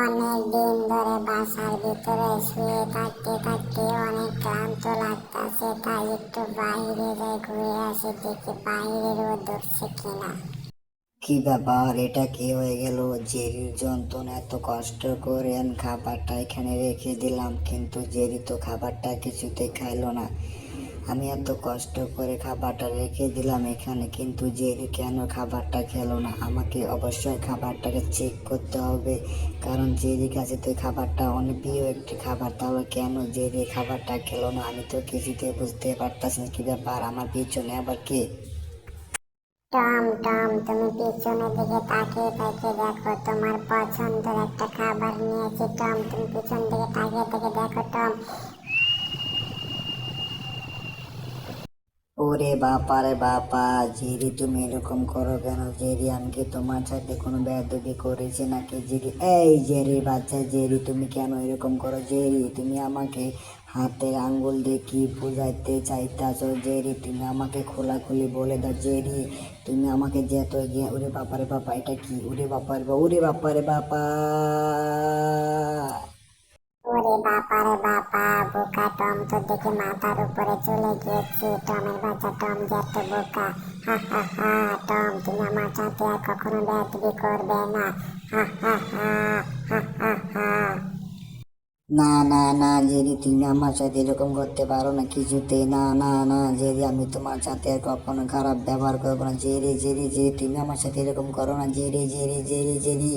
অনেক দিন ধরে বাসার ভিতরে শুয়ে থাকতে থাকতে অনেক ক্লান্ত লাগতাছে, তাই একটু বাইরে যাই ঘুরে আসি, দেখি বাইরে রোদ উঠছে কিনা। কি ব্যাপার, এটা কি হয়ে গেল? জেরির যন্ত্রণা, এত কষ্ট করে আমি খাবারটা এখানে রেখে দিলাম, কিন্তু জেরি তো খাবারটা কিছুতেই খাইলো না। আমি এত কষ্ট করে খাবারটা রেখে দিলাম এখানে, কিন্তু জেরি কেন খাবারটা খেলো না? আমাকে অবশ্যই খাবারটাকে চেক করতে হবে, কারণ জেরির কাছে তো এই খাবারটা অনেক প্রিয় একটি খাবার। তাহলে কেন জেরি খাবারটা খেলো না? আমি তো কিছুতে বুঝতে পারতাছি না। কি ব্যাপার, আমার পিছনে আবার কে? টম টম, তুমি পিছনের দিকে তাকিয়ে তাকিয়ে দেখো, তোমার পছন্দের একটা খাবার নিয়েছি। টম, তুমি পিছন দিকে তাকিয়ে তাকিয়ে দেখো টম। ওরে বাবা রে বাবা, জেরি তুমি এরকম করো কেন? জেরি, আমি কি তোমার সাথে কোনো বেয়াদবি করেছি নাকি? জেরি, এই জেরি বাচ্চা, জেরি তুমি কেন এরকম করো? জেরি, তুমি আমাকে হাতের আঙ্গুল দিয়ে কি বুঝাইতে চাইতাছো? জেরি, তুমি আমাকে খোলাখুলি বলে দাও। জেরি, তুমি আমাকে যে এত এগিয়ে, ওরে বাবা রে বাবা, এটা কি? ওরে বাবা রে বাবা, ওরে বাবা রে বাবা! ওরে বাবা রে বাবা, বোকা টম তো দেখি মাথার উপরে চলে গিয়েছে। টমের বাচ্চা টম যে এত বোকা! হা হা হা। টম, তুমি আমার সাথে আর কখনো বেয়াদবি করবে না। হা হা হা। হা হা হা। না না না জেরি, তুমি আমার সাথে এরকম করতে পারো না কিছুতেই। না না না জেরি, আমি তোমার সাথে আর কখনো খারাপ ব্যবহার করবো না। জেরি জেরি জেরি, তুমি আমার সাথে এরকম করো না। Jerry Jerry Jerry Jerry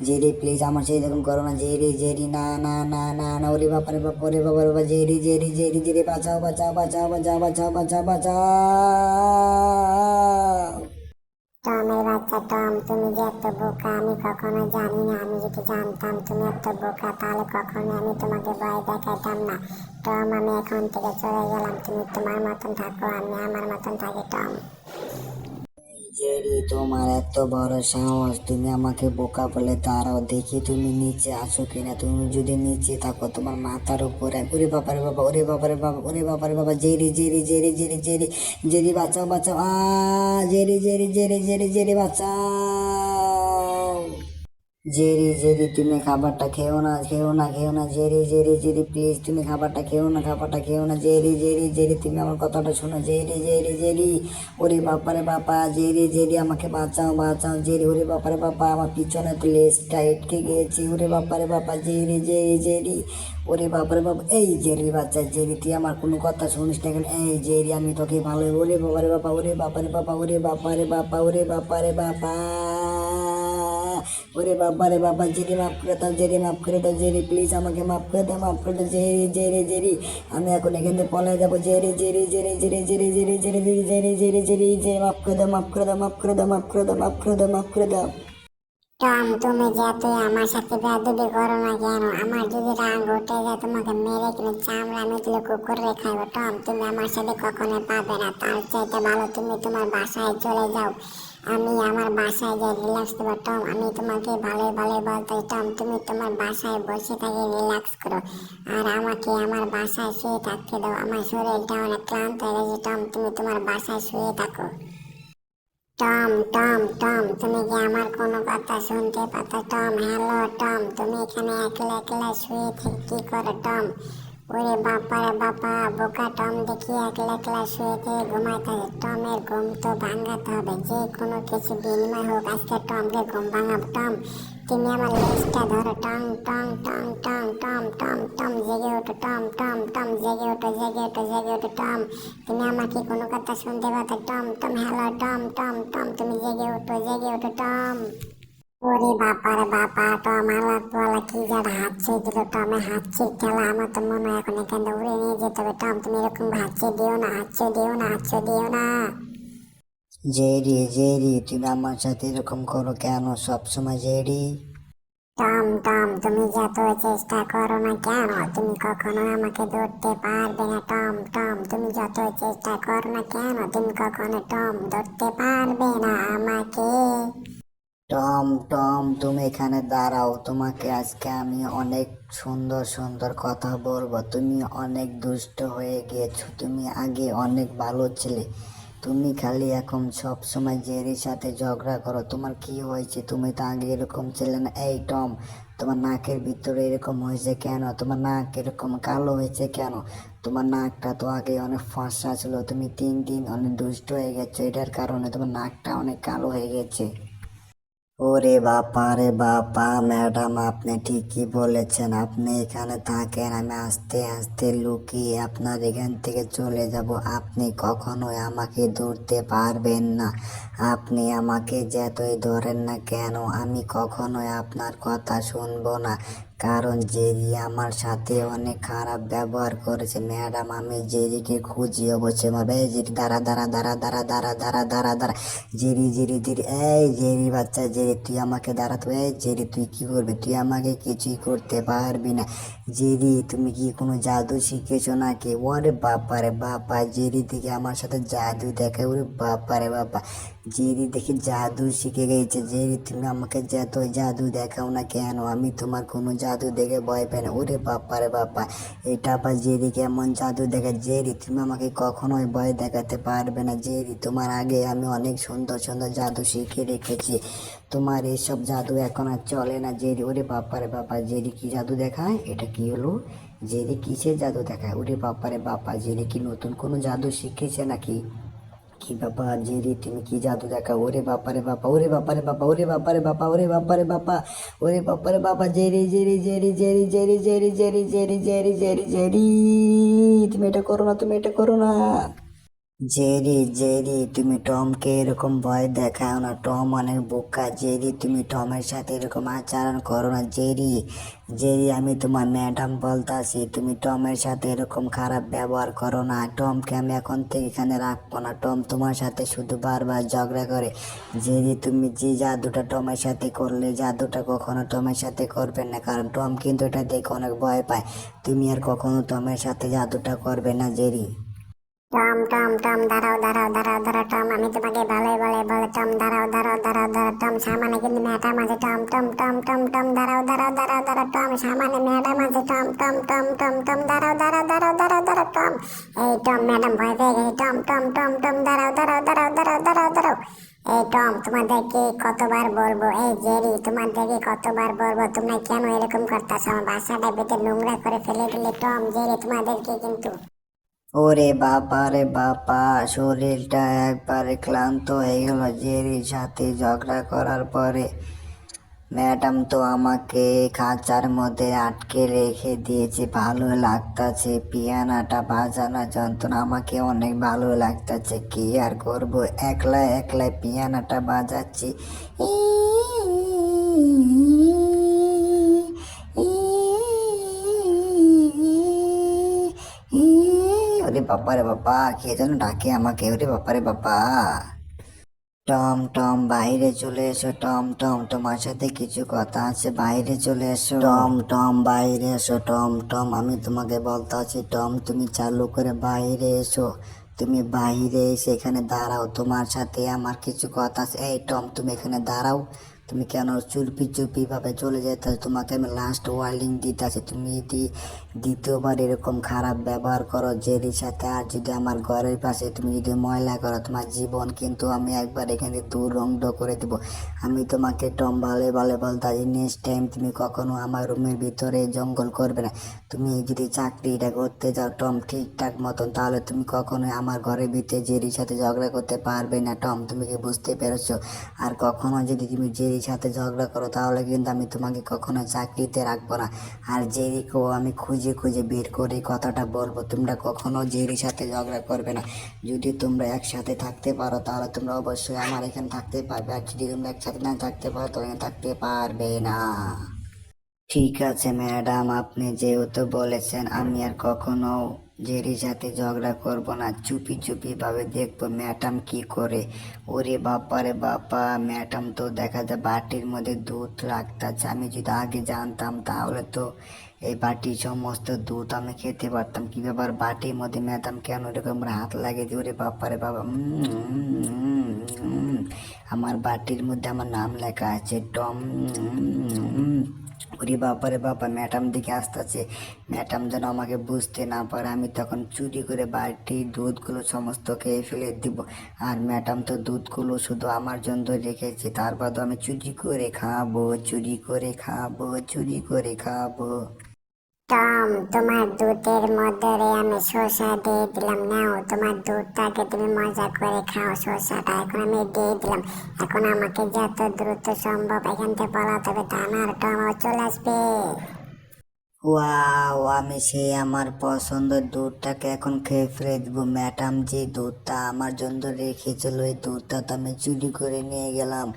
Jerry, please আমার সাথে এরকম করো না। জেরি জেরি, না না না না না, ওরে বাবা রে বাবা, ওরে বাবা রে বাবা! জেরি জেরি জেরি জেরি, বাঁচাও বাঁচাও বাঁচাও বাঁচাও বাঁচাও বাঁচাও বাঁচাও! টমের বাচ্চা টম, তুমি যে এত বোকা আমি কখনো জানি না। আমি যদি জানতাম তুমি এত বোকা, তাহলে কখনো আমি তোমাকে ভয় দেখাতাম না। টম, আমি এখন থেকে চলে গেলাম। তুমি তোমার মতন থাকো, আমি আমার মতন থাকি টম। জেরি, তোমার এত বড় সাহস, তুমি আমাকে বোকা বলে? দাঁড়াও দেখি তুমি নিচে আসো কিনা। তুমি যদি নিচে থাকো, তোমার মাথার উপরে, ওরে বাবারে বাবা, ওরে বাবারে বাবা, ওরে বাবারে বাবা! Jerry Jerry Jerry Jerry Jerry Jerry, বাঁচাও বাঁচাও! Jerry Jerry Jerry Jerry Jerry, বাঁচাও! জেরি জেরি, তুমি খাবারটা খেও না, খেও না, খেও না। জেরি জেরি জেরি, প্লিজ তুমি খাবারটা খেও না, খাবারটা খেও না। জেরি জেরি জেরি, তুমি আমার কথাটা শোনো। জেরি জেরি জেরি, ওরে বাপারে বাপা! জেরি জেরি, আমাকে বাঁচাও বাঁচাও! জেরি, ওরে বাপারে বাপা, আমার পিছনে তো লেজটা আটকে গিয়েছে। ওরে বাপারে বাপা! জেরি জেরি জেরি, ওরে বাপারে বাবা! এই জেরি বাচ্চা, জেরি তুই আমার কোনো কথা শুনিস না কেন? এই জেরি, আমি তোকে ভালো, ওরে বাবারে বাপা, ওরে বাপারে বাপা, ওরে বাপারে বাপা, ওরে বাপারে বাপা! ওরে বাবা রে বাবা! জেরি মাফ করে দাও, জেরি মাফ করে দাও। জেরি প্লিজ আমাকে মাফ করে দাও, মাফ করে দাও। জেরি জেরি জেরি, আমি এখন এখান থেকে পলায় যাবো। Jerry Jerry Jerry Jerry Jerry Jerry Jerry Jerry Jerry Jerry Jerry Jerry, মাফ করে দাও, মাফ করে দাও, মাফ করে দাও, মাফ করে দাও, মাফ করে দাও, মাফ করে দাও। টম, তুমি যতই আমার সাথে বেয়াদবি করো না কেন, আমার যদি রাগ উঠে যায় তোমাকে মেরে কিনে চামড়া আমি তুলে কুকুরে খাইবো। টম, তুমি আমার সাথে কখনো পাবে না। তার চাইতে ভালো তুমি তোমার বাসায় চলে যাও। আমি আমার বাসায় যাই রিল্যাক্স দেবো। টম, আমি তোমাকে ভালো ভালো বলতে, টম তুমি তোমার বাসায় বসে থেকে রিল্যাক্স করো, আর আমাকে আমার বাসায় শুয়ে থাকতে দাও। আমার শরীরটা অনেক ক্লান্ত হয়ে গেছে। টম, তুমি তোমার বাসায় শুয়ে থাকো। টম টম টম, তুমি কি আমার কোনো কথা শুনতে পাচ্ছ? টম, হ্যালো টম, তুমি এখানে একলা একলা শুয়ে থেকে কি করো? টম, ওরে বাপা রে বাপা, বোকা টম দেখি একলা একলা শুয়ে থেকে ঘুমাইতেছে। টমের ঘুম তো ভাঙাতে হবে, যে কোনো কিছু বিনিময় হোক, আজকে টমকে ঘুম ভাঙাবো। টম, তুমি আমার লেজটা ধরো। টং টং টং টং টম টম টম, জেগে ওঠো। টম টম টম, জেগে ওঠো জেগে ওঠো জেগে ওঠো। টম, তুমি আমাকে কোনো কথা শুনতে পাচ্ছ? Tom Tom, hello Tom Tom Tom, তুমি জেগে ওঠো জেগে ওঠো। টম, ওরে বাবা রে বাবা, টম আল্লাহ তোলা কি যার হাত ছেড়ে দিল। টমের হাত ছেড়ে খেলা, আমার তো মনে হয় এখন এখান থেকে উড়ে নিয়ে যেতে হবে। টম, তুমি এরকম হাত ছেড়ে দিও না, হাত ছেড়ে দিও না, হাত ছেড়ে দিও না। জেরি জেরি, তুমি আমার সাথে এরকম করো কেন সবসময়? জেরি, টম টম, তুমি যত চেষ্টা করো না কেন, তুমি কখনো আমাকে ধরতে পারবে না। টম টম, তুমি যত চেষ্টা করো না কেন, তুমি কখনো টম ধরতে পারবে না আমাকে। টম টম, তুমি এখানে দাঁড়াও, তোমাকে আজকে আমি অনেক সুন্দর সুন্দর কথা বলবো। তুমি অনেক দুষ্ট হয়ে গিয়েছো, তুমি আগে অনেক ভালো ছিলে। তুমি খালি এখন সব সময় জেরির সাথে ঝগড়া করো। তোমার কি হয়েছে? তুমি তো আগে এরকম ছিলে না। এই টম, তোমার নাকের ভিতরে এরকম হয়েছে কেন? তোমার নাক এরকম কালো হয়েছে কেন? তোমার নাকটা তো আগে অনেক ফর্সা ছিল, তুমি 3 দিন অনেক দুষ্ট হয়ে গেছো, এটার কারণে তোমার নাকটা অনেক কালো হয়ে গেছে। ওরে বাবা রে বাবা, ম্যাডাম আপনি ঠিকই বলেছেন, আপনি এখানে থাকেন, আমি আস্তে আস্তে লুকিয়ে আপনার এখান থেকে চলে যাব। আপনি কখনোই আমাকে ধরতে পারবেন না। আপনি আমাকে যতই ধরেন না কেন, আমি কখনোই আপনার কথা শুনবো না, কারণ জেরি আমার সাথে অনেক খারাপ ব্যবহার করেছে। ম্যাডাম আমি জেরিকে খুঁজি অবশ্যই মারবে। এই জেরি দাঁড়া দাঁড়া দাঁড়া দাঁড়া দাঁড়া দাঁড়া দাঁড়া দাঁড়া, জেরি জেরি জেরি, এই জেরি বাচ্চা জেরি তুই আমাকে দাঁড়াতে, এই জেরি তুই কি করবি? তুই আমাকে কিছুই করতে পারবি না। জেরি তুমি কি কোনো জাদু শিখেছো নাকি? ওরে বাবা রে বাবা, জেরি দেখে আমার সাথে জাদু দেখে, ওরে বাবা রে বাবা, জেরি দেখে জাদু শিখে গেছে। জেরি তুমি আমাকে যতই জাদু দেখাও না কেন, আমি তোমার কোনো জাদু দেখে ভয় পাই না। ওরে বাবা রে বাবা, এটা আবার জেরি কেমন জাদু দেখে? জেরি তুমি আমাকে কখনোই ভয় দেখাতে পারবে না। জেরি তোমার আগে আমি অনেক সুন্দর সুন্দর জাদু শিখে রেখেছি, তোমার এইসব জাদু এখন আর চলে না। জেরি ওরে বাবা রে বাবা, জেরি কি জাদু দেখায়? এটা কি হলো? জেরি কিসের জাদু দেখায়? ওরে বাবা রে বাবা, জেরি কি নতুন কোনো জাদু শিখেছে নাকি? কি ব্যাপার জেরি, তুমি কি জাদু দেখা? ওরে বাপারে বাবা, ওরে বাপারে বাবা, ওরে বাপারে বাবা, ওরে বাপারে বাবা, ওরে বাপারে বাবা, Jerry Jerry Jerry Jerry Jerry Jerry Jerry Jerry Jerry Jerry Jerry, তুমি এটা করো না, তুমি এটা করো না। জেরি জেরি তুমি টমকে এরকম ভয় দেখাও না, টম অনেক বোকা। জেরি তুমি টমের সাথে এরকম আচরণ করো না। জেরি জেরি আমি তোমার ম্যাডাম বলতাছি, তুমি টমের সাথে এরকম খারাপ ব্যবহার করো না। টমকে আমি এখন থেকে এখানে রাখবো না, টম তোমার সাথে শুধু বারবার ঝগড়া করে। জেরি তুমি যে জাদুটা টমের সাথে করলে, জাদুটা কখনো টমের সাথে করবে না, কারণ টম কিন্তু এটা দেখে অনেক ভয় পায়। তুমি আর কখনো টমের সাথে জাদুটা করবে না জেরি। টম টম টম দাঁড়াও দাঁড়াও দাঁড়াও দাঁড়াও টম, আমি তোমাকে ভালোই বলে টম দাঁড়াও দাঁড়াও দাঁড়াও দাঁড়াও টম, সামনে কিন্তু ম্যাডাম আছে। Tom Tom Tom Tom Tom দাঁড়াও দাঁড়াও দাঁড়াও দাঁড়াও টম, সামনে ম্যাডাম আছে। Tom Tom Tom Tom Tom দাঁড়াও দাঁড়াও দাঁড়াও দাঁড়াও দাঁড়াও টম, এই টম ম্যাডাম ভয় পেয়ে গেছে। টম টম টম টম দাঁড়াও দাঁড়াও দাঁড়াও দাঁড়াও দাঁড়াও দাঁড়াও, এই টম তোমাদেরকে কতবার বলবো, এই জেরি তোমাদেরকে কতবার বলবো, তোমরা কেন এরকম করতেছো? আমার বাসাটা ভিতরে নোংরা করে ফেলে দিলে। টম জেরি তোমাদেরকে কিন্তু। ওরে বাবা রে বাবা, শরীরটা একবারে ক্লান্ত হয়ে গেল জেরির সাথে ঝগড়া করার পরে। ম্যাডাম তো আমাকে খাঁচার মধ্যে আটকে রেখে দিয়েছে, ভালো লাগতাছে পিয়ানোটা বাজানোর যন্ত্রণা, আমাকে অনেক ভালো লাগতাছে। কি আর করব, একলা একলা পিয়ানোটা বাজাচ্ছি। ই ওরে বাবা রে বাবা, কে যেন ডাকে আমাকে, ওরে বাবা রে বাবা। টম টম বাইরে চলে এসো, টম টম তোমার সাথে কিছু কথা আছে, বাইরে চলে এসো। টম টম বাইরে এসো, টম টম আমি তোমাকে বলতে আছি, টম তুমি চালু করে বাইরে এসো। তুমি বাইরে এসে এখানে দাঁড়াও, তোমার সাথে আমার কিছু কথা আছে। এই টম তুমি এখানে দাঁড়াও, তুমি কেন চুপি চুপি ভাবে চলে যেতে? তোমাকে আমি লাস্ট ওয়ার্নিং দিতে আছি, তুমি যদি দ্বিতীয়বার এরকম খারাপ ব্যবহার করো জেরির সাথে, আর যদি আমার ঘরের পাশে তুমি যদি ময়লা করো, তোমার জীবন কিন্তু আমি একবার এখানে দুরঙ্গ করে দেবো। আমি তোমাকে টম ভালো ভালো বলতে আছি, নেক্সট টাইম তুমি কখনো আমার রুমের ভিতরে জঙ্গল করবে না। তুমি যদি চাকরিটা করতে যাও টম ঠিকঠাক মতন, তাহলে তুমি কখনোই আমার ঘরের ভিতরে জেরির সাথে ঝগড়া করতে পারবে না। টম তুমি কি বুঝতে পেরেছো? আর কখনো যদি তুমি জেরির সাথে ঝগড়া করো, তাহলে কিন্তু আমি তোমাকে কখনো চাকরিতে রাখবো না। আর জেরিকেও আমি খুঁজে খুঁজে বের করে কথাটা বলবো, তোমরা কখনো জেরির সাথে ঝগড়া করবে না। যদি তোমরা একসাথে থাকতে পারো, তাহলে তোমরা অবশ্যই আমার এখানে থাকতে পারবে, আর যদি তোমরা একসাথে না থাকতে পারো, তো এখানে থাকতে পারবে না। ঠিক আছে ম্যাডাম, আপনি যেহেতু বলেছেন, আমি আর কখনো জেরির সাথে ঝগড়া করব না, চুপি চুপি ভাবে দেখবো ম্যাডাম কি করে। ওরে বাবা রে বাবা, ম্যাডাম তো দেখা যায় বাটির মধ্যে দুধ রাখতেছে, আমি যদি আগে জানতাম তাহলে তো এই বাটির সমস্ত দুধ আমি খেতে পারতাম। কি ব্যাপার, বাটির মধ্যে ম্যাডাম কেন এরকম হাত লাগিয়ে দিই? ওরে বাবা রে বাবা, আমার বাটির মধ্যে আমার নাম লেখা আছে টম। ওরে বাবারে বাবা, ম্যাডাম দিকে আসতেছে। ম্যাডাম যেন আমাকে বুঝতে না পারে, আমি তখন চুরি করে বাড়িটির দুধগুলো সমস্ত খেয়ে ফেলে দিব। আর ম্যাডাম তো দুধগুলো শুধু আমার জন্য রেখেছে, তার বাদও আমি চুরি করে খাবো, চুরি করে খাবো, চুরি করে খাবো। টম, তোমার দুধের মধ্যে আমি শসা দিয়ে দিলাম, নাও তোমার দুধটাকে তুমি মজা করে খাও। শসাটা এখন আমি দিয়ে দিলাম। এখন আমাকে যত দ্রুত সম্ভব এখান থেকে পালাতে হবে, তা না আর টম চলে আসবে। ওয়াও, আমি সেই আমার পছন্দের দুধটাকে এখন খেয়ে ফেলে দিব। ম্যাডাম যে দুধটা আমার জন্য রেখেছিল, ওই দুধটা তো আমি চুরি করে নিয়ে গেলাম।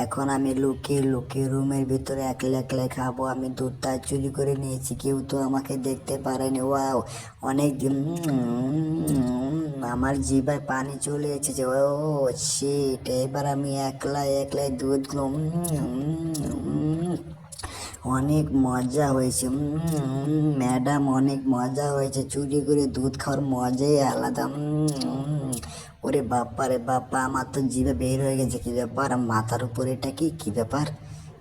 এখন আমি লুকিয়ে লুকিয়ে রুমের ভিতরে একলা একলা খাবো। আমি দুধটা চুরি করে নিয়েছি, কেউ তো আমাকে দেখতে পারেনি। ওয়াও, অনেক আমার জিভায় পানি চলে এসেছে। ও শিট, এবার আমি একলা একলাই দুধগুলো অনেক মজা হয়েছে। ম্যাডাম, অনেক মজা হয়েছে, চুরি করে দুধ খাওয়ার মজাই আলাদা। ওরে বাপ্পা রে বাপ্পা, আমার তো জিভে বের হয়ে গেছে। কি ব্যাপার, মাথার উপরে এটা কি, কি ব্যাপার,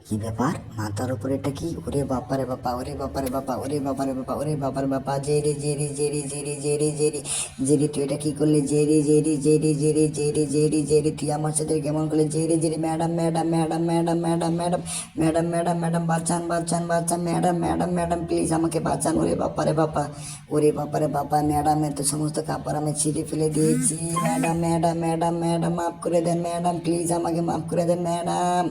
কি ব্যাপার, মাথার উপরে এটা কি? ওরে বাপ্পা রে বাপ্পা, ওরে বাপ্পা রে বাপ্পা, ওরে বাপ্পা রে বাপ্পা, ওরে বাপ্পা রে Bappa. Jerry Jerry Jerry Jerry Jerry Jerry Jerry, তুই এটা কি করলি? Jerry Jerry Jerry Jerry Jerry Jerry Jerry, তুই আমার সাথে কেমন করলি? Jerry Jerry, madam madam madam madam madam madam madam madam madam, বাঁচান বাঁচান বাঁচান, ম্যাডাম ম্যাডাম ম্যাডাম প্লিজ আমাকে বাঁচান। ওরে বাপ্পা রে বাপ্পা, ওরে বাপ্পা রে বাপ্পা, ম্যাডামের তো সমস্ত কাপড় আমি ছিঁড়ে ফেলে দিয়েছি। ম্যাডাম ম্যাডাম ম্যাডাম ম্যাডাম, মাফ করে দেন ম্যাডাম, প্লিজ আমাকে মাফ করে দেন ম্যাডাম,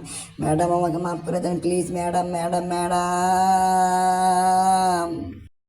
ম্যাডাম আমাকে মাফ করে দেন প্লিজ ম্যাডাম, ম্যাডাম ম্যাডাম।